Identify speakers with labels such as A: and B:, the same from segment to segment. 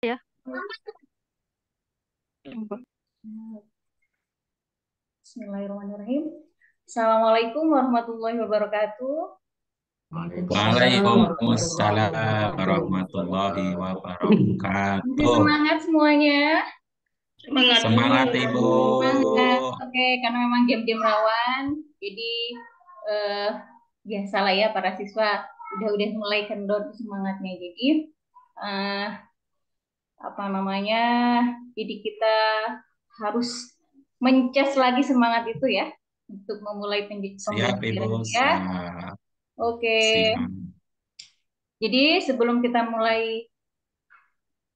A: Ya.
B: Bismillahirrahmanirrahim. Assalamualaikum warahmatullahi wabarakatuh.
C: Waalaikumsalam warahmatullahi
A: Waalaikumsalam
C: wabarakatuh.
A: warahmatullahi
B: Masih
A: wabarakatuh.
B: semangat semuanya?
C: Semangat
A: Semangat
C: Umi.
A: Ibu.
B: Semangat. Oke, karena memang jam-jam rawan, jadi eh, biasalah ya para siswa udah mulai kendor semangatnya. Jadi eh, apa namanya? Jadi kita harus mencas lagi semangat itu ya untuk memulai
A: Siap Ibu,
B: pembelajaran ya.
A: siap.
B: Oke.
A: Siap.
B: Jadi sebelum kita mulai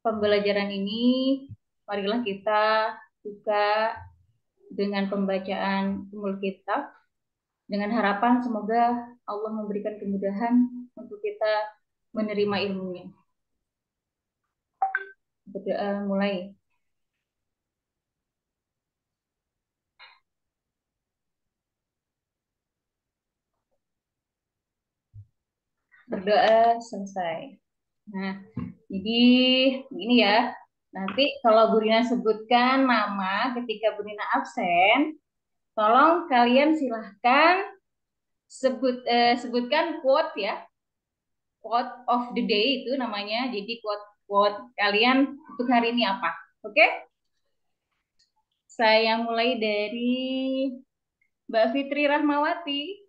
B: pembelajaran ini, marilah kita buka dengan pembacaan Ummul Kitab dengan harapan semoga Allah memberikan kemudahan untuk kita menerima ilmunya. Berdoa mulai. Berdoa selesai. Nah, jadi begini ya. Nanti kalau Bu Rina sebutkan nama ketika Bu Rina absen, tolong kalian silahkan sebutkan quote ya, quote of the day itu namanya. Jadi quote kalian untuk hari ini apa? Oke? Saya mulai dari Mbak Fitri Rahmawati.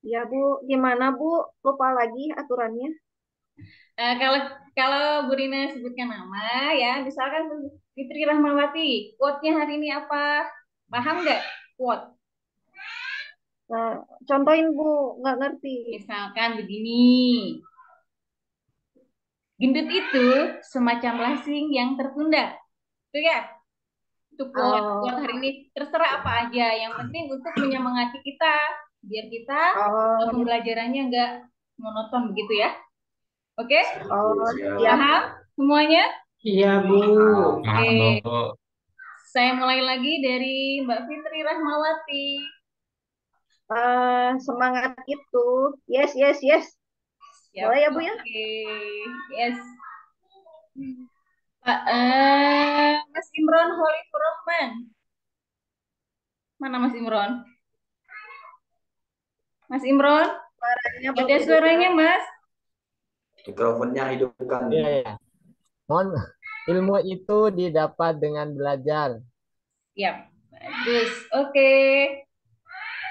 C: Ya Bu, gimana Bu? Lupa lagi aturannya.
B: Kalau kalau Bu Rina sebutkan nama ya, misalkan Bu Fitri Rahmawati, quote-nya hari ini apa? Paham nggak quote?
C: Nah, contohin Bu, nggak ngerti.
B: Misalkan begini, gendut itu semacam lasing yang tertunda. Itu ya, itu quote
C: Oh,
B: hari ini terserah apa aja, yang penting untuk menyemangati kita biar kita
C: oh,
B: pembelajarannya nggak monoton begitu ya. Oke,
C: oh, siap.
B: paham semuanya?
D: Iya, Bu.
B: Oke,
A: Paham Bu.
B: saya mulai lagi dari Mbak Fitri Rahmawati.
C: Semangat itu. Yes, yes, yes.
B: Siap,
C: Boleh ya Bu ya?
B: oke, yes. Pak, Mas Imron Holifur Rahman, mana Mas Imron? Mas Imron,
C: Suaranya belum
B: ada
C: hidupkan.
B: suaranya Mas?
E: Mikrofonnya hidupkan.
D: Iya, ya. Mohon ilmu itu didapat dengan belajar.
B: Siap, bagus, oke.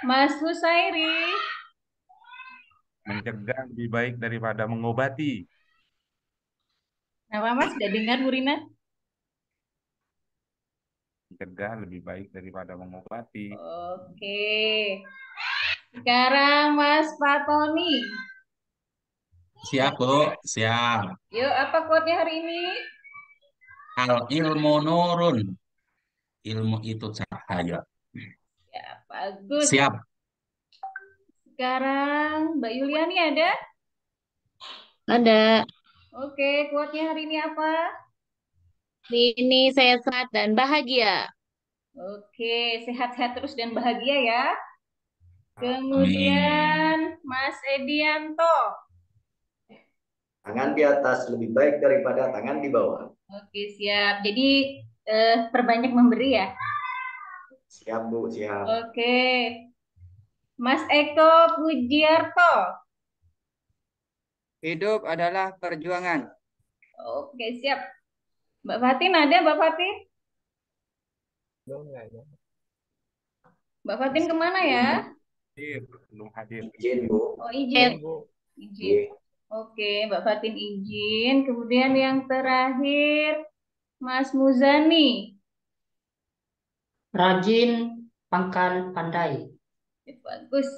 B: Mas Husairi,
F: Mencegah lebih baik daripada mengobati.
B: apa Mas? Sudah dengar Bu Rina?
F: Mencegah lebih baik daripada mengobati.
B: Oke. Sekarang Mas Fatoni.
A: Siap Bu, siap.
B: Yuk, apa quote-nya hari ini?
A: Al ilmu nurun. Ilmu itu cahaya.
B: Ya, bagus.
A: Siap.
B: Sekarang Mbak Yuliani ada?
G: Ada.
B: Oke, quote-nya hari ini apa?
G: Ini saya sehat dan bahagia.
B: Oke, sehat-sehat terus dan bahagia ya.
A: Amin.
B: Kemudian Mas Edianto.
E: Tangan di atas lebih baik daripada tangan di bawah.
B: Oke, siap. Jadi perbanyak memberi ya.
E: Siap Bu, siap.
B: Oke. Mas Eko Pujiarto.
H: Hidup adalah perjuangan.
B: Oke, siap. Mbak Fatin ada, Mbak Fatin?
D: Belum nggak ya?
B: Mbak Fatin kemana ya?
F: Hadir, belum hadir.
E: Izin Bu.
B: Oh,
D: Belum,
B: izin.
D: Bu.
B: Izin.
E: Iya.
B: Oke, Mbak Fatin izin. Kemudian yang terakhir, Mas Muzani.
D: Rajin, pangkal, pandai.
B: Bagus.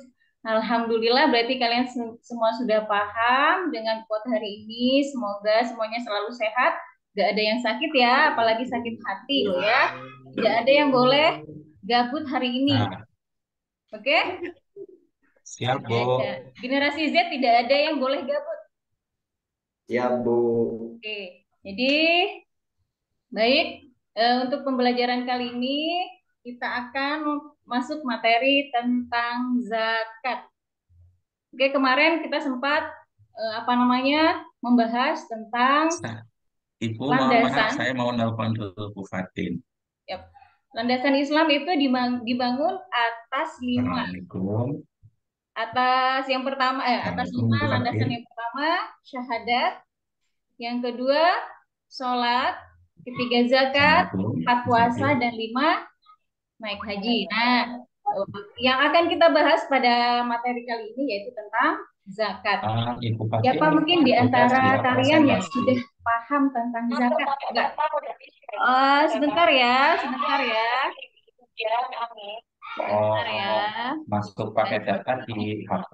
B: Alhamdulillah berarti kalian semua sudah paham dengan quote hari ini. Semoga semuanya selalu sehat. Gak ada yang sakit ya, apalagi sakit hati loh ya. Tidak ada yang boleh gabut hari ini.
A: Nah,
B: Oke?
A: siap Bu.
B: Generasi Z tidak ada yang boleh gabut.
E: Siap Bu.
B: Oke. Jadi baik, untuk pembelajaran kali ini kita akan masuk materi tentang zakat. Oke, kemarin kita sempat apa namanya membahas tentang
A: Ibu mohon maaf,
B: Landasan,
A: saya mau nelpon dulu Bu Fatin.
B: yap. Landasan Islam itu dibangun atas 5.
A: Assalamualaikum.
B: Atas yang pertama, atas
A: Assalamualaikum
B: 5
A: Bu
B: landasan.
A: Fatin.
B: Yang pertama syahadat, yang kedua sholat, ketiga zakat,
A: Assalamualaikum
B: 4
A: Bu
B: puasa,
A: Fatin.
B: dan 5 naik haji. Nah, yang akan kita bahas pada materi kali ini yaitu tentang zakat.
A: Ibu Fatin,
B: Siapa mungkin di
A: udah
B: antara
A: siap
B: kalian yang
A: basa-basi.
B: sudah paham tentang zakat? Enggak? Sebentar ya, sebentar ya,
A: Oh,
B: sebentar ya.
A: masuk pakai data di HP.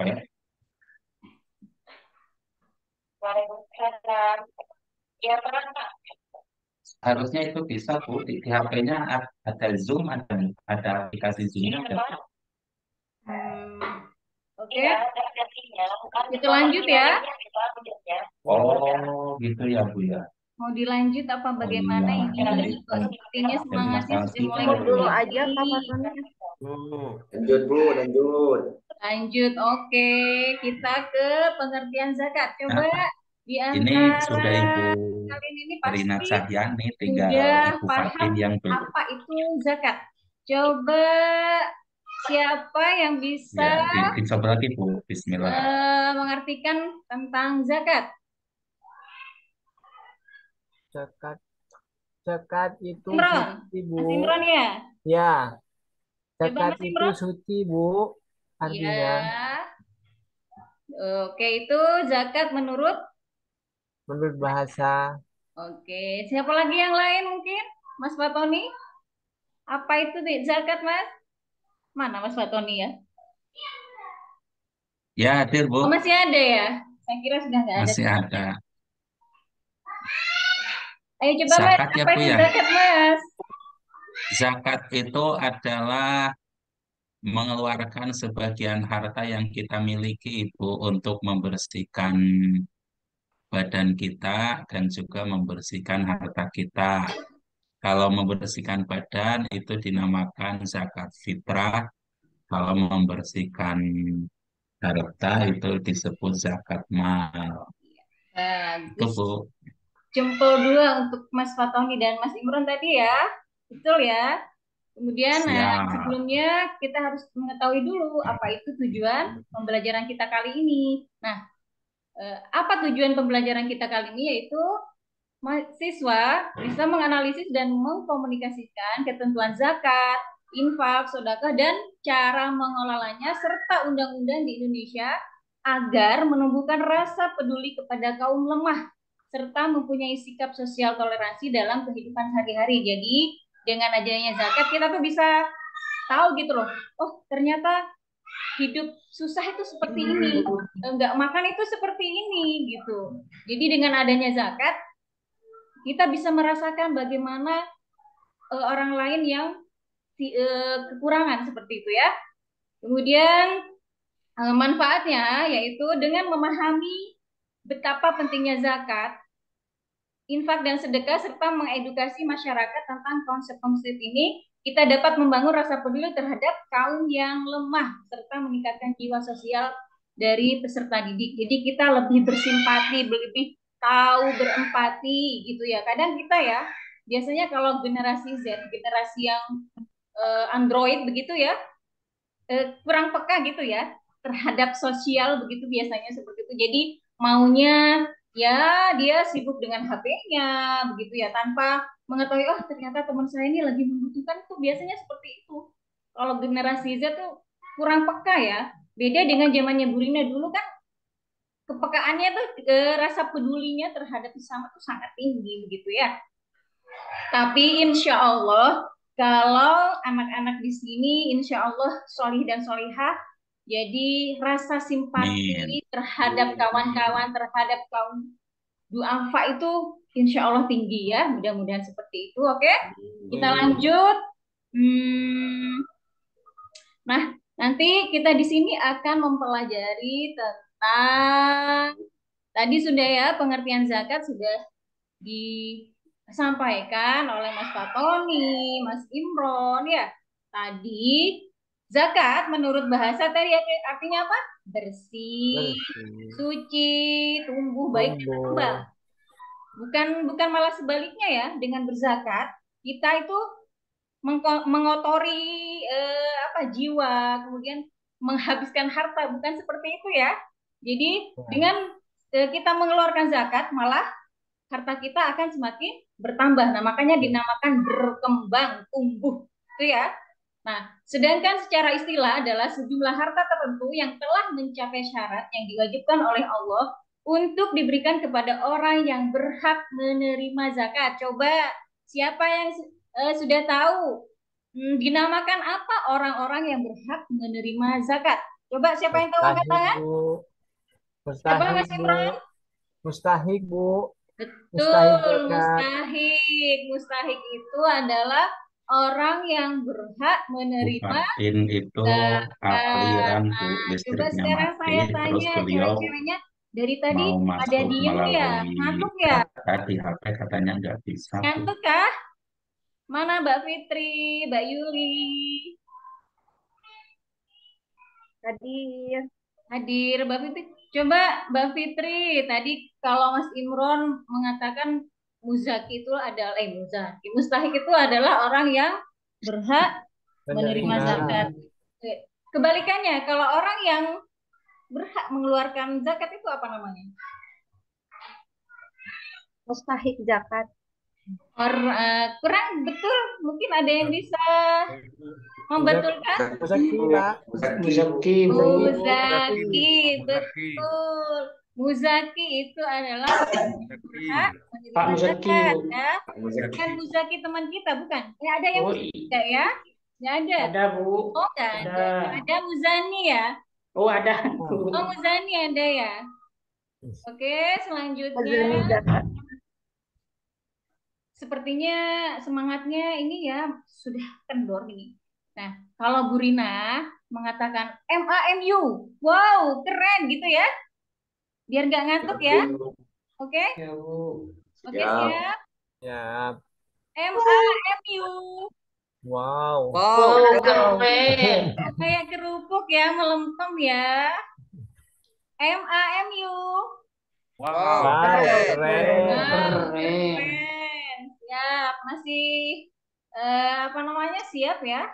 A: Harusnya itu bisa Bu, di HP-nya ada Zoom, ada aplikasi Zoom-nya ada.
B: Oke, kita lanjut ya.
A: Oh, gitu ya Bu ya.
B: Mau dilanjut apa
A: Oh
B: bagaimana
A: iya,
B: ini? Kok sepertinya
A: jadi
B: semangatnya
A: masalah
B: sudah mulai
C: Ikut
A: sinyal
C: dulu
A: ya.
C: aja Kak Fatoni.
F: Oh,
E: Lanjut Bu, lanjut.
B: Lanjut, oke. Kita ke pengertian zakat. Coba
A: Nah,
B: di
A: ini
B: antara
A: sudah Ibu
B: kalian ini
A: Rina
B: pasti
A: Cahyani, tinggal
B: sudah
A: Ibu
B: paham
A: Fatin yang belum.
B: apa itu zakat. Coba siapa yang bisa
A: Ya, dicoba lagi Bu. Bismillah.
B: mengartikan tentang zakat?
D: Zakat. Zakat itu
B: Imron,
D: suci,
B: Mas
D: Bu.
B: Imron ya?
D: Ya,
B: Coba
D: zakat
B: Mas
D: itu
B: Imron.
D: suci, Bu. Artinya,
B: Ya, oke itu zakat menurut.
D: menurut bahasa,
B: Oke, siapa lagi yang lain mungkin? Mas Fatoni? Apa itu zakat, Mas? Mana Mas Fatoni ya?
A: Ya, hadir
B: Oh,
A: Bu.
B: masih ada ya? Saya kira sudah nggak ada.
A: Masih ada.
B: Ayo coba Mas,
A: Zakat ya
B: apa
A: Bu
B: itu
A: ya.
B: zakat, Mas?
A: Zakat itu adalah mengeluarkan sebagian harta yang kita miliki Ibu untuk membersihkan badan kita dan juga membersihkan harta kita. Kalau membersihkan badan itu dinamakan zakat fitrah. Kalau membersihkan harta itu disebut zakat mal. Itu
B: Bagus.
A: Bu.
B: Jempol dua untuk Mas Fatoni dan Mas Imron tadi ya. Betul ya? Kemudian,
A: Siap.
B: sebelumnya kita harus mengetahui dulu apa itu tujuan pembelajaran kita kali ini. Nah, apa tujuan pembelajaran kita kali ini? Yaitu mahasiswa bisa menganalisis dan mengkomunikasikan ketentuan zakat, infak, sedekah, dan cara mengelolanya serta undang-undang di Indonesia agar menumbuhkan rasa peduli kepada kaum lemah serta mempunyai sikap sosial toleransi dalam kehidupan sehari-hari. Jadi dengan adanya zakat kita tuh bisa tahu gitu loh. Oh, ternyata hidup susah itu seperti ini. Enggak makan itu seperti ini gitu. Jadi dengan adanya zakat kita bisa merasakan bagaimana orang lain yang kekurangan seperti itu ya. Kemudian manfaatnya yaitu dengan memahami betapa pentingnya zakat, infak dan sedekah serta mengedukasi masyarakat tentang konsep-konsep ini, kita dapat membangun rasa peduli terhadap kaum yang lemah serta meningkatkan jiwa sosial dari peserta didik. Jadi kita lebih bersimpati, lebih tahu berempati gitu ya. Kadang kita ya biasanya kalau generasi Z, generasi yang Android begitu ya, kurang peka gitu ya terhadap sosial begitu biasanya seperti itu. Jadi maunya ya dia sibuk dengan HP-nya begitu ya tanpa mengetahui oh ternyata teman saya ini lagi membutuhkan tuh biasanya seperti itu. Kalau generasi Z tuh kurang peka ya. Beda dengan zamannya Bu Rina dulu kan kepekaannya tuh rasa pedulinya terhadap sesama tuh sangat tinggi begitu ya. Tapi insya Allah kalau anak-anak di sini insya Allah solih dan solihah, jadi rasa
A: Amin.
B: simpati terhadap kawan-kawan, terhadap kaum duafa itu insya Allah tinggi ya. Mudah-mudahan seperti itu. Oke, kita lanjut. Nah, nanti kita di sini akan mempelajari tentang tadi sudah ya pengertian zakat sudah disampaikan oleh Mas Fatoni, Mas Imron ya. Tadi zakat menurut bahasa tadi artinya apa? Bersih,
D: bersih,
B: suci, tumbuh baik dan berkembang.
D: tumbuh.
B: Bukan malah sebaliknya ya, dengan berzakat kita itu mengotori jiwa, kemudian menghabiskan harta, bukan seperti itu ya. Jadi dengan kita mengeluarkan zakat malah harta kita akan semakin bertambah. Nah, makanya dinamakan berkembang, tumbuh. Itu ya. Nah, sedangkan secara istilah adalah sejumlah harta tertentu yang telah mencapai syarat yang diwajibkan oleh Allah untuk diberikan kepada orang yang berhak menerima zakat. Coba siapa yang sudah tahu dinamakan apa orang-orang yang berhak menerima zakat? Coba siapa yang tahu angkat tangan? Siapa Mas
D: Bu.
B: Imran?
D: Mustahik, Bu.
B: Betul, mustahik. Mustahik itu adalah orang yang berhak menerima
A: itu aliran Bu,
B: coba
A: listriknya
B: sekarang
A: mati,
B: saya
A: terus
B: tanya
A: beliau
B: cewek-ceweknya dari tadi
A: mau
B: ada
A: masuk
B: diem ya,
A: melalui
B: ngantuk ya?
A: tadi HP katanya nggak bisa Bu.
B: Ngantuk kah? Mana Mbak Fitri, Mbak Yuli? Hadir Mbak Fitri. Coba Mbak Fitri, tadi kalau Mas Imron mengatakan muzaki itu adalah mustahik itu adalah orang yang berhak menerima zakat. Kebalikannya, kalau orang yang berhak mengeluarkan zakat itu apa namanya?
C: Mustahik zakat.
B: Kurang betul, mungkin ada yang bisa membetulkan?
E: Muzaki,
B: betul. Muzaki itu adalah berhak
E: Pak
B: menerima
E: Muzaki,
B: zakat
E: Bu.
B: ya. Bukan Muzaki teman kita, bukan. Ya, ada yang tidak ya? Nggak ada.
E: Ada, Bu.
B: Oh, nggak ada. Ada Muzani ya?
E: Oh, ada.
B: Oh, Muzani ada ya? Oke, selanjutnya. Sepertinya semangatnya ini ya sudah kendor ini. Nah, kalau Bu Rina mengatakan MAMU, wow, keren gitu ya. Biar nggak ngantuk ya. Oke?
E: Ya, Bu.
B: Oke, siap.
D: Siap.
B: MAMU.
D: Wow.
B: Keren. Kayak kerupuk ya, melempem ya. MAMU.
H: Wow,
B: keren. Siap, masih apa namanya? Siap ya?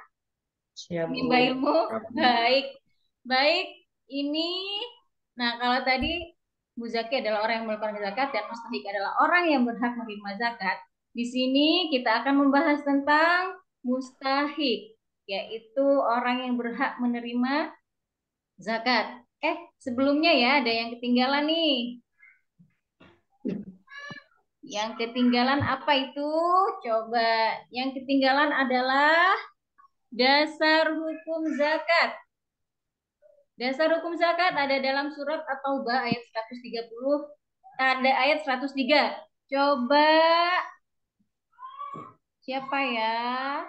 E: Siap, Bu.
B: Menimba ilmu. Baik. Ini, nah kalau tadi muzaki adalah orang yang mengeluarkan zakat dan mustahik adalah orang yang berhak menerima zakat. Di sini kita akan membahas tentang mustahik, yaitu orang yang berhak menerima zakat. Sebelumnya ya ada yang ketinggalan nih. Yang ketinggalan apa itu? Coba, yang ketinggalan adalah dasar hukum zakat. Dasar hukum zakat ada dalam surat At-Taubah ayat 130. Ada ayat 103. Coba siapa ya?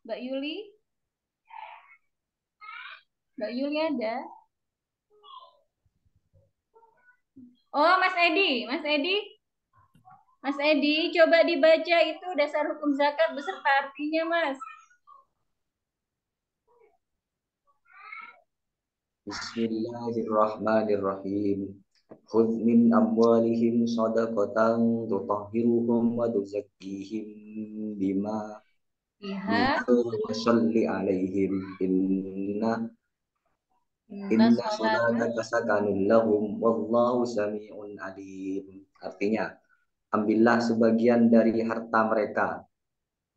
B: Mbak Yuli? Mbak Yuli ada? Oh, Mas Edi. Mas Edi, coba dibaca itu dasar hukum zakat beserta artinya, Mas.
E: Bismillahirrahmanirrahim. Khudh min amwalihim shadaqatan tutahhiruhum wa tuzakkihim bima wa shalli alaihim inna salataka sakanun lahum wallahu sami'un alim. Artinya, ambillah sebagian dari harta mereka.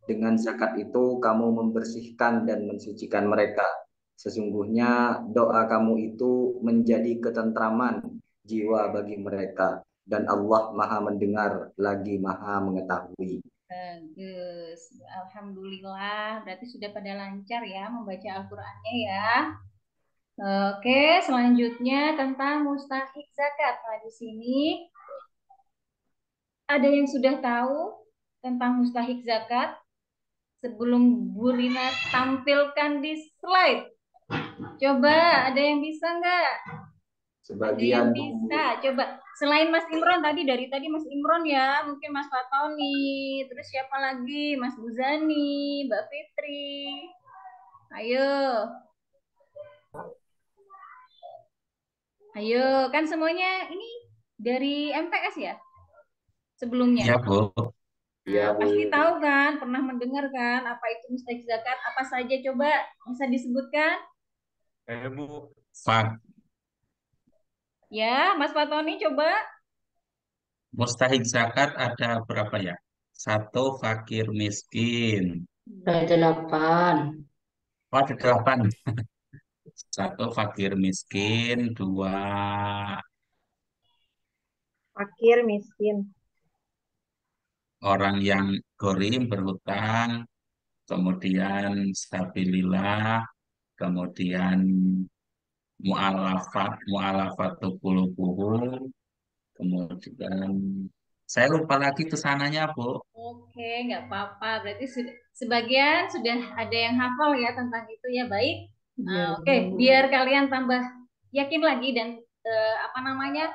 E: Dengan zakat itu kamu membersihkan dan mensucikan mereka. Sesungguhnya doa kamu itu menjadi ketentraman jiwa bagi mereka. Dan Allah Maha mendengar lagi Maha mengetahui.
B: Bagus. Alhamdulillah. Berarti sudah pada lancar ya membaca Al-Qur'annya ya. Oke, selanjutnya tentang mustahik zakat. Nah, di sini ada yang sudah tahu tentang mustahik zakat? Sebelum Bu Rina tampilkan di slide. Coba, ada yang bisa nggak?
E: Sebagian
B: ada yang bisa. Coba, selain Mas Imron dari tadi Mas Imron ya, mungkin Mas Fatoni, terus siapa lagi? Mas Buzani, Mbak Fitri. Ayo, kan semuanya ini dari MTS ya? sebelumnya?
A: Iya, Bu.
E: Iya,
B: Nah,
E: Bu.
B: pasti tahu kan, pernah mendengar kan apa itu mustahik zakat? Apa saja coba bisa disebutkan?
F: Bu.
A: Fak,
B: Ya, Mas Fatoni coba.
A: mustahik zakat ada berapa ya? Satu, fakir miskin.
H: Ada 8.
A: Oh, ada 8. Satu, fakir miskin. Dua,
C: Fakir, miskin.
A: orang yang gorim berhutang. Kemudian stabilillah. Kemudian mu'alafatu qulubuhum. Kemudian saya lupa lagi kesananya, Bu.
B: Oke, nggak apa-apa. Berarti sebagian sudah ada yang hafal ya tentang itu ya, baik. Nah, oke, biar kalian tambah yakin lagi dan apa namanya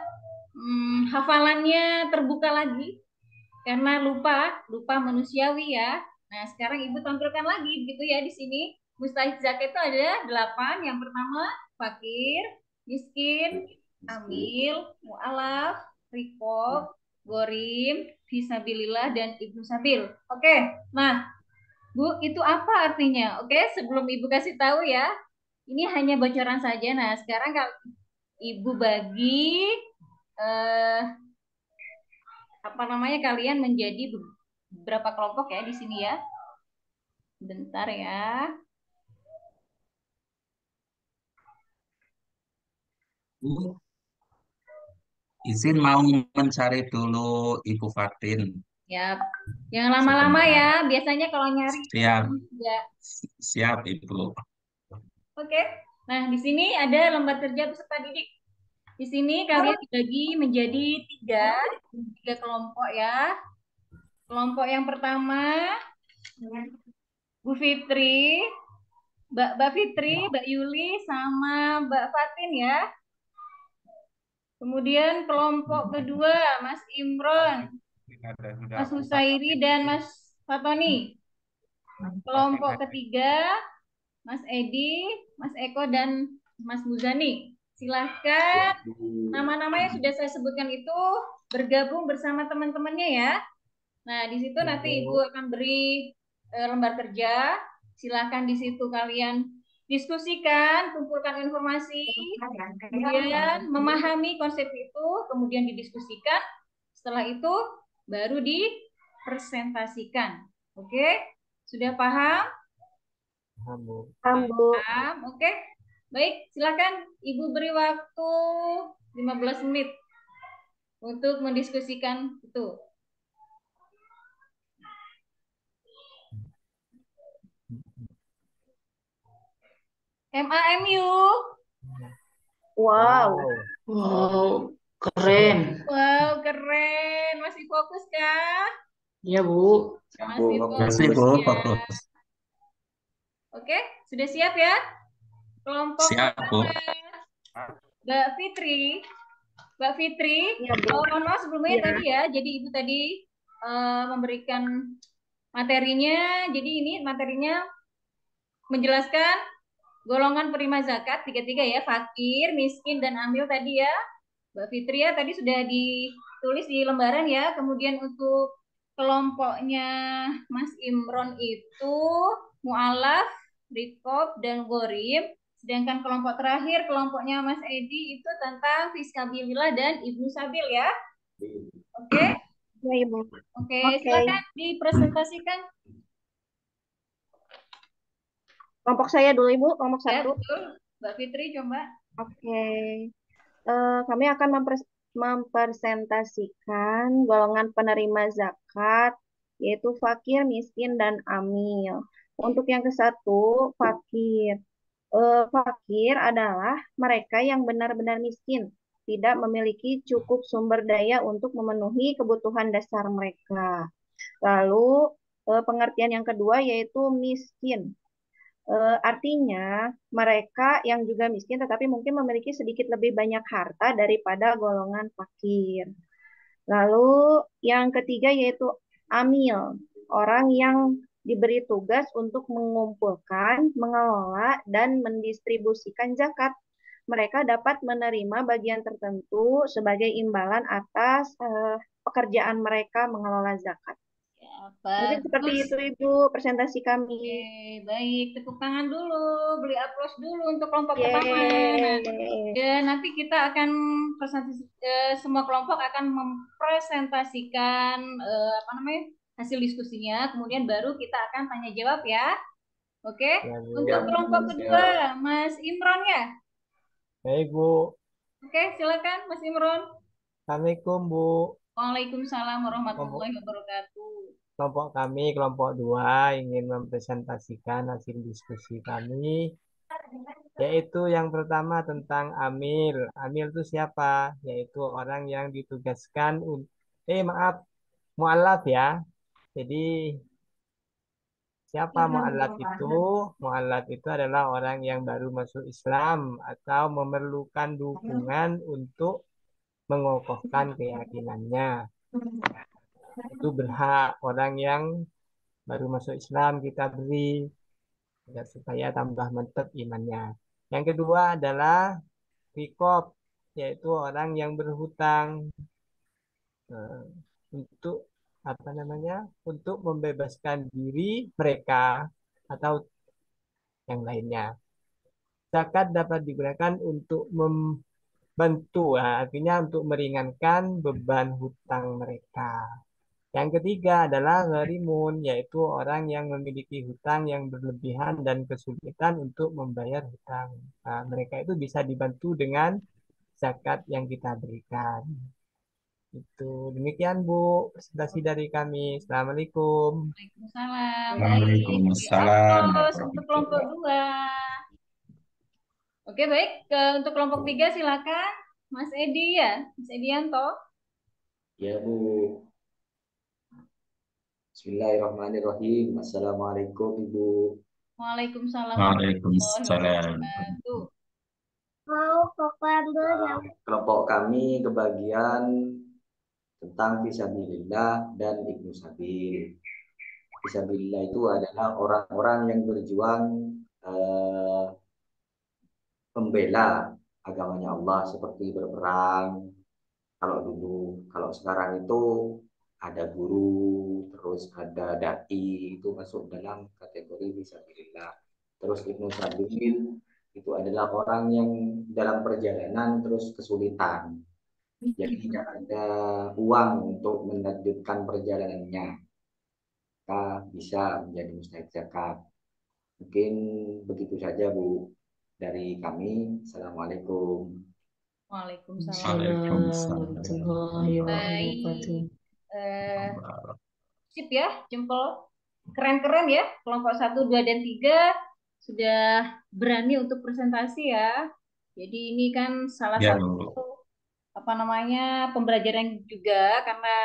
B: hafalannya terbuka lagi karena lupa manusiawi ya. Nah, sekarang Ibu tampilkan lagi gitu ya di sini. Mustahik zakat itu ada 8. Yang pertama, fakir, miskin, amil, mu'alaf, rikob, gorim, fisabilillah, dan ibnu sabil. Oke, nah Bu, itu apa artinya? Oke, sebelum Ibu kasih tahu ya, ini hanya bocoran saja. Nah, sekarang kalau Ibu bagi eh, apa namanya kalian menjadi beberapa kelompok ya di sini ya. Bentar ya.
A: Bu, izin mau mencari dulu Ibu Fatin.
B: Ya, jangan lama-lama
A: Sebentar.
B: ya. Biasanya kalau nyari
A: Siap,
B: enggak.
A: siap Ibu.
B: Oke. Nah, di sini ada lembar kerja peserta didik. Di sini kalian dibagi menjadi tiga kelompok ya. Kelompok yang pertama, Bu Fitri, Mbak Fitri, Mbak Yuli, sama Mbak Fatin ya. Kemudian kelompok kedua, Mas Imron,
F: Sudah
B: Mas
F: aku
B: Husairi, dan Mas Fatoni. Kelompok ketiga, Mas Edi, Mas Eko, dan Mas Muzani. Silahkan nama-nama yang sudah saya sebutkan itu bergabung bersama teman-temannya ya. Nah, di situ nanti Ibu akan beri lembar kerja. Silahkan di situ kalian diskusikan, kumpulkan informasi, kemudian memahami konsep itu, kemudian didiskusikan. Setelah itu baru dipresentasikan. Oke? Sudah paham?
C: Paham, Bu.
B: Paham? Oke. Baik, silakan Ibu beri waktu 15 menit untuk mendiskusikan itu. MAMU.
C: Wow.
H: Wow, keren.
B: Wow, keren. Masih fokus kah?
H: Iya, Bu.
B: Masih
A: Masih
B: fokus
A: Bu,
B: ya.
A: fokus.
B: Oke, sudah siap ya? Kelompok
A: Siap Bu.
B: pertama, Mbak Fitri. Mbak Fitri,
C: Iya, Bu.
B: mohon maaf sebelumnya
C: Iya.
B: tadi ya. Jadi Ibu tadi memberikan materinya. Jadi ini materinya menjelaskan golongan penerima zakat tiga-tiga ya, fakir, miskin, dan amil tadi ya. Mbak Fitri ya tadi sudah ditulis di lembaran ya. Kemudian untuk kelompoknya Mas Imron itu mu'alaf, rikob, dan gorim. Sedangkan kelompok terakhir kelompoknya Mas Edi itu tentang fiskabilillah dan ibnu sabil ya. Oke,
C: Ya, Ibu.
B: oke,
C: Oke.
B: silakan dipresentasikan.
C: Kelompok saya dulu, Ibu. Kelompok
B: Ya,
C: satu.
B: betul. Mbak Fitri coba.
C: Oke. Kami akan mempresentasikan golongan penerima zakat, yaitu fakir, miskin, dan amil. Untuk yang ke satu, fakir. Fakir adalah mereka yang benar-benar miskin, tidak memiliki cukup sumber daya untuk memenuhi kebutuhan dasar mereka. Lalu, pengertian yang kedua yaitu miskin. Artinya, mereka yang juga miskin tetapi mungkin memiliki sedikit lebih banyak harta daripada golongan fakir. Lalu yang ketiga yaitu amil, orang yang diberi tugas untuk mengumpulkan, mengelola, dan mendistribusikan zakat. mereka dapat menerima bagian tertentu sebagai imbalan atas pekerjaan mereka mengelola zakat.
B: Ya,
C: Mungkin seperti
B: bagus.
C: itu Ibu presentasi kami.
B: Oke, baik. Tepuk tangan dulu, beri aplaus dulu untuk kelompok pertama. Nah,
C: Yeay.
B: dan nanti kita akan presentasi, semua kelompok akan mempresentasikan apa namanya hasil diskusinya. Kemudian baru kita akan tanya jawab ya. Oke.
D: Ya, Bu.
B: Untuk
E: Ya,
B: kelompok kedua,
E: siap.
B: Mas Imron ya.
D: Baik, Bu.
B: Oke, silakan Mas Imron.
D: Assalamualaikum, Bu.
B: Waalaikumsalam
D: Kelompok,
B: warahmatullahi wabarakatuh.
D: kelompok kami, kelompok 2, ingin mempresentasikan hasil diskusi kami, yaitu yang pertama tentang amil. Amil itu siapa? Yaitu orang yang ditugaskan, maaf, mu'alaf ya. Jadi, siapa mu'alaf itu? Mu'alaf itu adalah orang yang baru masuk Islam atau memerlukan dukungan untuk mengokohkan keyakinannya. Itu berhak orang yang baru masuk Islam kita beri agar supaya tambah mantap imannya. Yang kedua adalah rikob, yaitu orang yang berhutang eh, untuk apa namanya? Untuk membebaskan diri mereka atau yang lainnya. Zakat dapat digunakan untuk membantu, artinya untuk meringankan beban hutang mereka. Yang ketiga adalah gharimun, yaitu orang yang memiliki hutang yang berlebihan dan kesulitan untuk membayar hutang. Nah, mereka itu bisa dibantu dengan zakat yang kita berikan. Itu demikian Bu, presentasi dari kami. Assalamualaikum.
B: Waalaikumsalam. Baik, beri
A: Waalaikumsalam
B: aplaus untuk kelompok
A: warahmatullahi.
B: 2. Oke, baik. Untuk kelompok 3 silakan. Mas Edi ya, Mas Edianto.
E: Ya, Bu. Bismillahirrahmanirrahim. Assalamualaikum, Ibu.
B: Waalaikumsalam warahmatullahi
A: Waalaikumsalam.
B: wabarakatuh.
E: Kelompok kami kebagian tentang fisabilillah dan ibnu sabil. Fisabilillah itu adalah orang-orang yang berjuang eh, membela agamanya Allah seperti berperang. Kalau dulu, kalau sekarang itu ada guru, terus ada dai, itu masuk dalam kategori fisabilillah. Terus ibnu sabil itu adalah orang yang dalam perjalanan terus kesulitan. Jadi tidak ada uang untuk melanjutkan perjalanannya, maka bisa menjadi mustahik zakat. Mungkin begitu saja Bu dari kami. Assalamualaikum.
B: Waalaikumsalam.
A: Waalaikumsalam.
H: Warahmatullahi
B: Baik.
H: wabarakatuh.
B: Sip ya, jempol. Keren-keren ya. Kelompok 1, 2, dan 3 sudah berani untuk presentasi ya. Jadi ini kan salah
A: Ya,
B: satu
A: Bu.
B: apa namanya pembelajaran juga karena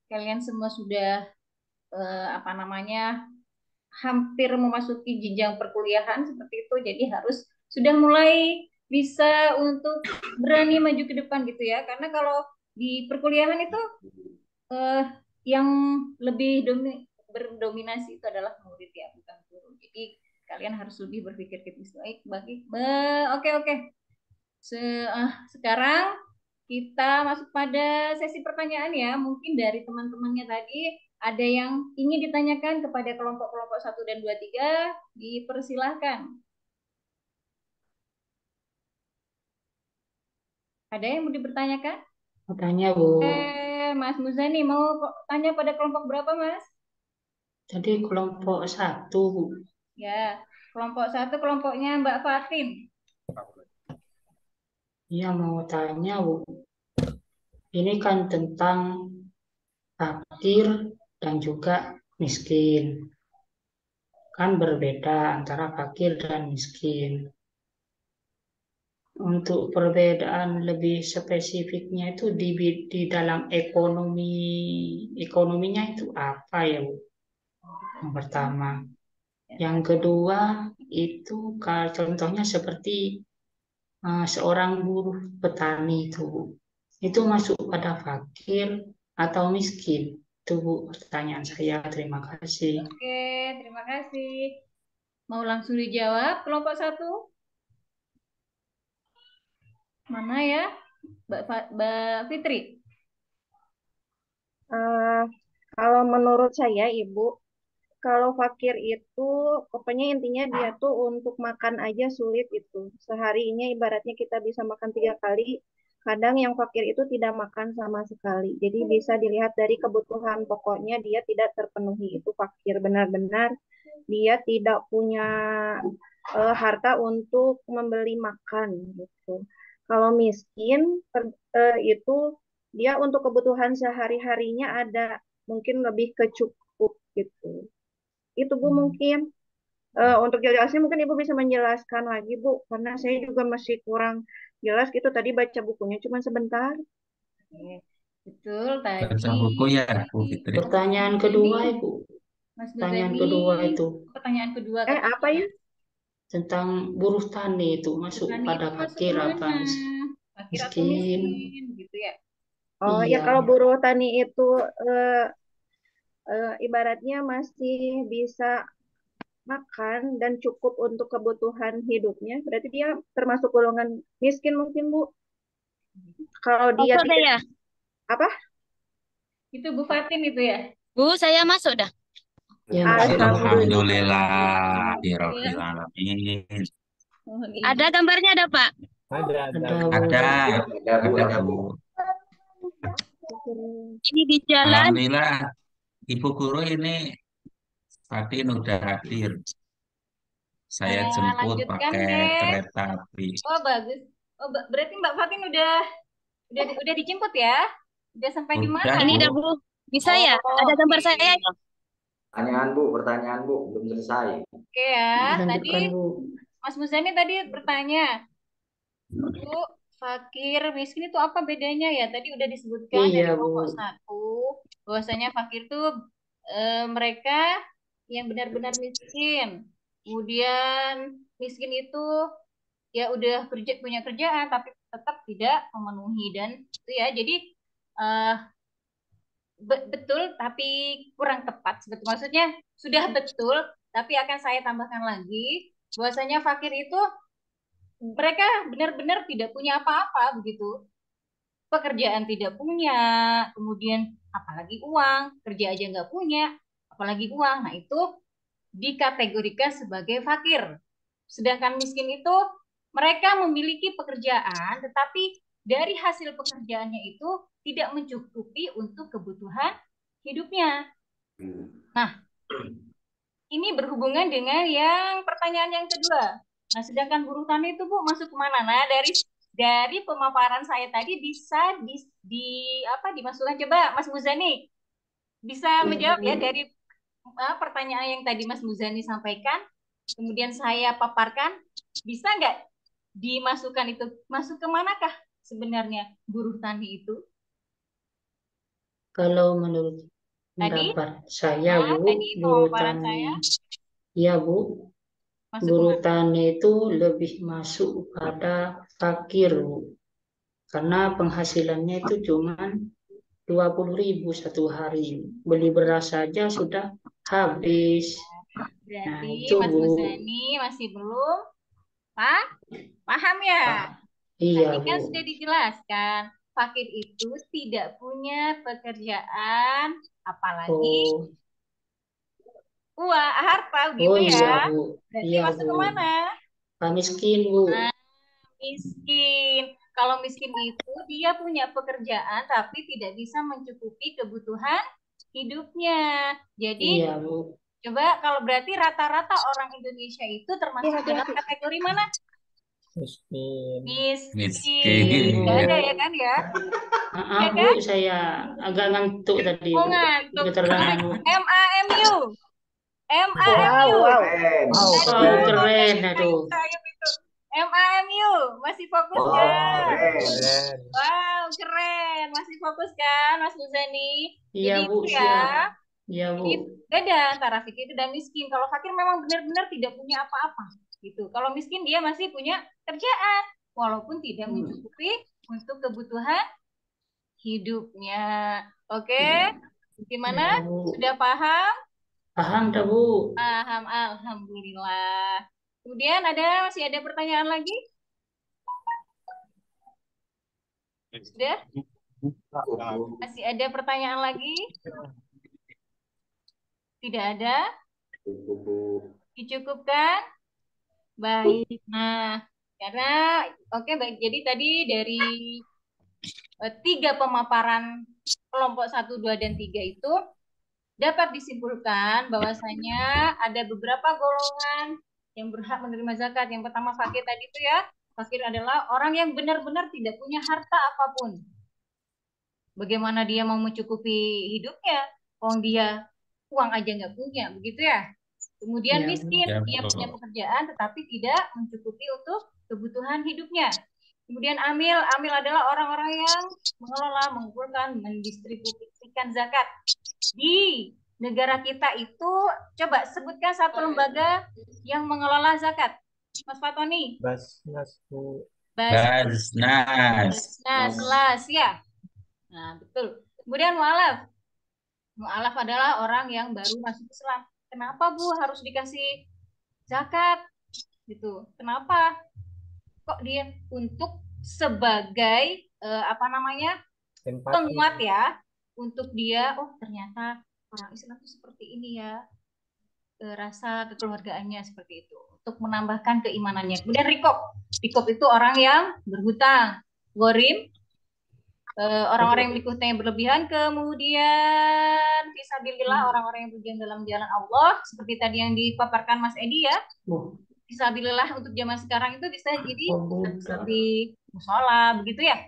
B: kalian semua sudah apa namanya hampir memasuki jenjang perkuliahan seperti itu. Jadi harus sudah mulai bisa untuk berani maju ke depan gitu ya. Karena kalau di perkuliahan itu eh, yang lebih berdominasi itu adalah murid ya, bukan guru. Jadi kalian harus lebih berpikir kritis baik oke oke. Sekarang kita masuk pada sesi pertanyaan ya. Mungkin dari teman-temannya tadi ada yang ingin ditanyakan kepada kelompok-kelompok 1 dan 2, 3, dipersilahkan. Ada yang mau dipertanyakan?
H: Mau tanya, Bu.
B: Mas Muzani mau tanya pada kelompok berapa, Mas?
H: Tadi kelompok 1, Bu.
B: Ya, kelompok 1 kelompoknya Mbak Fatin.
H: Iya, mau tanya, Bu. Ini kan tentang fakir dan juga miskin. Kan berbeda antara fakir dan miskin. Untuk perbedaan lebih spesifiknya itu di dalam ekonominya itu apa ya, Bu? Yang pertama. Yang kedua itu contohnya seperti seorang buruh petani itu, Bu. Itu masuk pada fakir atau miskin? Itu, Bu, pertanyaan saya. Terima kasih.
B: Oke, terima kasih. Mau langsung dijawab kelompok 1? Mana ya, Mbak Fitri?
C: Eh, kalau menurut saya, Ibu, kalau fakir itu pokoknya intinya dia tuh untuk makan aja sulit itu. Seharinya ibaratnya kita bisa makan 3 kali. Kadang yang fakir itu tidak makan sama sekali. Jadi bisa dilihat dari kebutuhan pokoknya dia tidak terpenuhi. Itu fakir benar-benar dia tidak punya harta untuk membeli makan gitu. Kalau miskin itu dia untuk kebutuhan sehari-harinya ada mungkin lebih ke cukup gitu. Itu Bu mungkin. Untuk jelasnya mungkin Ibu bisa menjelaskan lagi Bu, karena saya juga masih kurang jelas gitu. Tadi baca bukunya cuma sebentar.
B: Oke, betul
A: Baca
B: tadi
A: buku ya, Bu Fitri.
H: Pertanyaan
B: Mas
H: kedua,
B: Muzani,
H: Ibu.
B: Mas
H: Pertanyaan
B: Muzani,
H: kedua itu
B: pertanyaan kedua
C: Apa
B: katanya.
C: ya?
H: tentang buruh tani itu masuk
B: Petani
H: pada
B: itu masuk
H: fakir apa
B: kemana? Fakir atau
H: miskin?
B: miskin gitu ya?
C: Oh ya,
H: Iya,
C: kalau buruh tani itu eh, ibaratnya masih bisa makan dan cukup untuk kebutuhan hidupnya, berarti dia termasuk golongan miskin mungkin Bu. Kalau dia
G: Masuk deh
C: tidak
G: ya.
C: apa?
B: Itu Bu Fatin itu ya?
G: Bu, saya masuk dah.
H: ya masuk Ibu.
C: Alhamdulillah.
A: Alhamdulillah,
B: Ya.
A: Birobbil Alamin.
B: Mohon
G: Ada
B: izin.
G: gambarnya ada, Pak?
D: Ada
H: Ada
D: Bu.
H: Bu.
A: Ada,
E: Ada Bu,
A: ada
E: ada Bu.
A: Bu.
G: Ini di jalan.
A: Alhamdulillah, Ibu Guru ini Fatin udah hadir. Saya
B: Saya
A: jemput
B: lanjutkan
A: pakai
B: deh.
A: kereta api.
B: Oh bagus. Oh berarti Mbak Fatin udah dijemput ya? Udah sampai di
A: Udah,
B: mana?
G: Ini
A: Bu.
G: dah, Bu. Bisa
B: Oh
G: ya? Ada gambar
B: oke.
G: saya ya?
E: Pertanyaan Bu, belum selesai.
B: Oke ya. Tadi
H: Lanjutkan Bu.
B: Mas Muzani tadi bertanya, Bu, fakir miskin itu apa bedanya ya? Tadi udah disebutkan
H: Iya
B: dari
H: Bu.
B: pokok satu, bahwasanya fakir itu mereka yang benar-benar miskin. Kemudian miskin itu ya udah punya kerjaan tapi tetap tidak memenuhi dan itu ya. Jadi eh, betul tapi kurang tepat sebetulnya. Maksudnya sudah betul tapi akan saya tambahkan lagi bahwasanya fakir itu mereka benar-benar tidak punya apa-apa begitu. Pekerjaan tidak punya, kemudian apalagi uang, kerja aja nggak punya, apalagi uang. Nah, itu dikategorikan sebagai fakir. Sedangkan miskin itu mereka memiliki pekerjaan, tetapi dari hasil pekerjaannya itu tidak mencukupi untuk kebutuhan hidupnya. Nah, ini berhubungan dengan yang pertanyaan yang kedua. Nah, sedangkan buruh tani itu Bu masuk kemana? Nah, dari pemaparan saya tadi bisa apa dimasukkan coba Mas Muzani bisa menjawab ya dari pertanyaan yang tadi Mas Muzani sampaikan, kemudian saya paparkan, bisa nggak dimasukkan itu masuk ke manakah sebenarnya buruh tani itu?
H: Kalau menurut
B: Tadi,
H: pendapat saya Bu,
B: tadi
H: buruh
B: pemaparan saya
H: tani, ya Bu,
B: masuk
H: buruh
B: kemana?
H: tani itu lebih masuk pada fakir Bu. Karena penghasilannya itu cuma 20.000 satu hari. Beli beras saja sudah habis. Nah,
B: Berarti
H: itu
B: Mas
H: Bu.
B: Muzani masih belum paham ya?
H: Iya
B: Tadi kan
H: Bu.
B: sudah dijelaskan, fakir itu tidak punya pekerjaan, apalagi
H: Oh,
B: uang, harta gitu
H: oh iya
B: ya.
H: Bu.
B: Berarti
H: Iya
B: masuk
H: Bu.
B: kemana?
H: Pak miskin Bu.
B: Nah, miskin. Kalau miskin itu dia punya pekerjaan tapi tidak bisa mencukupi kebutuhan hidupnya. Jadi
H: Iya Bu.
B: coba kalau berarti rata-rata orang Indonesia itu termasuk dalam
C: Hati-hati.
B: kategori mana?
D: Miskin.
B: Miskin.
H: Miskin
B: Gak ada
H: Bu.
B: ya kan ya?
H: Maaf
B: Ya
H: Bu,
B: kan?
H: saya agak ngantuk tadi
B: Oh
H: Bu.
B: ngantuk.
H: Keterangan Bu.
B: MAMU.
C: Wow,
B: MAMU.
C: wow.
E: Keren.
D: Wow,
H: Wow,
B: Aduh,
D: keren.
B: kok nggak
H: keren
B: bisa
H: aduh.
B: sayap itu. MAMU. Masih fokus
E: Wow,
B: kan?
E: keren.
D: Keren.
B: Wow, keren. Masih fokus kan, Mas Muzani?
H: Iya
B: Jadi
H: Bu,
B: itu ya.
H: siap. Iya Bu.
B: Jadi beda antara fakir dan miskin. Kalau fakir memang benar-benar tidak punya apa-apa. Gitu. Kalau miskin dia masih punya kerjaan. Walaupun tidak mencukupi untuk kebutuhan hidupnya. Oke? Gimana?
H: Iya Bu.
B: Sudah paham?
H: Paham dah Bu.
B: Paham, alhamdulillah. Kemudian masih ada pertanyaan lagi? Sudah? Masih ada pertanyaan lagi? Tidak ada? Dicukupkan? Baik. Nah, karena oke baik. Jadi tadi dari 3 pemaparan kelompok 1, 2, dan 3 itu dapat disimpulkan bahwasanya ada beberapa golongan yang berhak menerima zakat. Yang pertama fakir tadi itu ya. Fakir adalah orang yang benar-benar tidak punya harta apapun. Bagaimana dia mau mencukupi hidupnya? Wong dia uang aja nggak punya, begitu ya. Kemudian
H: Ya,
B: miskin,
A: Ya,
B: dia punya
A: betul.
B: pekerjaan tetapi tidak mencukupi untuk kebutuhan hidupnya. Kemudian amil, amil adalah orang-orang yang mengelola, mengumpulkan, mendistribusikan zakat. Di negara kita itu, coba sebutkan satu lembaga yang mengelola zakat. Mas Fatoni,
D: Basnas, Bu.
A: Basnas.
B: Basnas, ya. Nah, betul. Kemudian mu'alaf. Mu'alaf adalah orang yang baru masuk Islam. Kenapa Bu harus dikasih zakat? Gitu. Kenapa? Kok dia untuk sebagai apa namanya?
D: Empati.
B: Penguat ya, untuk dia, oh ternyata orang Islam itu seperti ini ya, rasa kekeluargaannya seperti itu, untuk menambahkan keimanannya. Kemudian rikop, rikop itu orang yang berhutang. Gorim, orang-orang yang memiliki hutang yang berlebihan. Kemudian fisabilillah, orang-orang yang berjuang dalam jalan Allah, seperti tadi yang dipaparkan Mas Edi ya. Fisabilillah untuk zaman sekarang itu bisa jadi seperti musola begitu ya.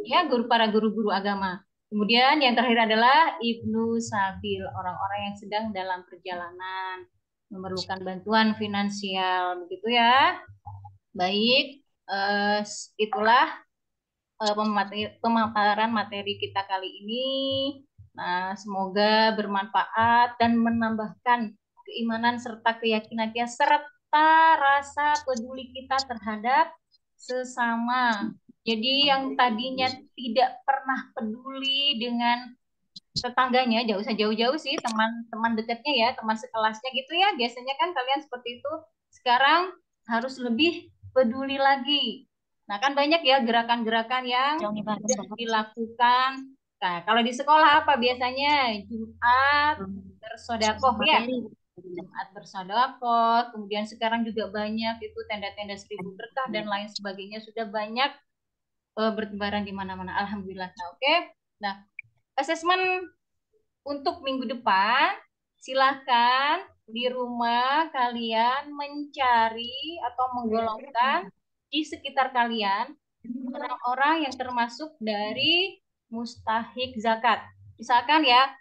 B: Ya para guru-guru agama. Kemudian yang terakhir adalah Ibnu Sabil, orang-orang yang sedang dalam perjalanan, memerlukan bantuan finansial, begitu ya. Baik, itulah pemaparan materi kita kali ini. Nah, semoga bermanfaat dan menambahkan keimanan serta keyakinan kita serta rasa peduli kita terhadap sesama. Jadi yang tadinya tidak pernah peduli dengan tetangganya, jauh usah jauh-jauh sih, teman-teman dekatnya ya, teman sekelasnya gitu ya. Biasanya kan kalian seperti itu. Sekarang harus lebih peduli lagi. Nah, kan banyak ya gerakan-gerakan yang sudah dilakukan. Nah, kalau di sekolah apa biasanya? Jumat bersodakoh ya. Jumat bersodakoh. Kemudian sekarang juga banyak itu tenda-tenda 1000 berkah dan lain sebagainya, sudah banyak bertebaran di mana-mana. Alhamdulillah. Nah, oke. Nah, asesmen untuk minggu depan, silahkan di rumah kalian mencari atau menggolongkan di sekitar kalian orang-orang yang termasuk dari mustahik zakat. Misalkan ya,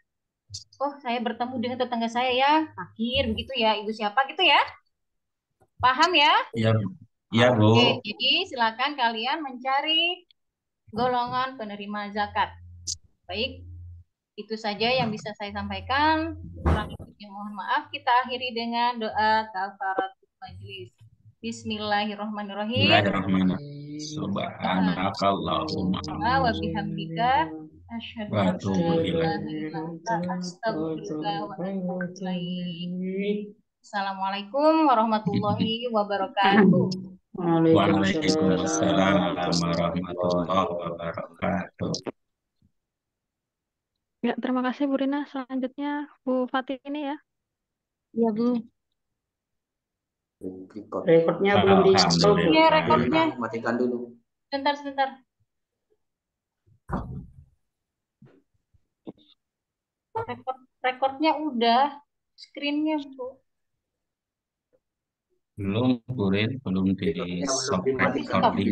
B: oh saya bertemu dengan tetangga saya ya, fakir begitu ya, ibu siapa gitu ya. Paham ya?
A: Ya, ya Bu.
B: Oke, jadi silakan kalian mencari golongan penerima zakat. Baik, itu saja yang bisa saya sampaikan. Kurang lebihnya mohon maaf. Kita akhiri dengan doa kafaratul majlis. Bismillahirrahmanirrahim.
A: Bismillahirrahmanirrahim. Subhanakallahumma
B: Wa bihamdika asyhadu
A: wa
B: an la
A: atubu ilaik.
B: ilaha illa anta astaghfiruka wa atubu ilaik. Assalamualaikum warahmatullahi wabarakatuh.
A: Waalaikumsalam warahmatullahi wabarakatuh.
I: Ya, terima kasih Bu Rina. Selanjutnya Bu Fatini ya.
G: Ya, Bu.
H: Rekodnya belum di stop.
B: Iya, rekodnya.
E: Matikan dulu.
B: Sebentar. Rekodnya udah. Screennya Bu.
A: Belum, Burin, belum di
E: Belum
A: stop
E: dimatikan.
A: recording.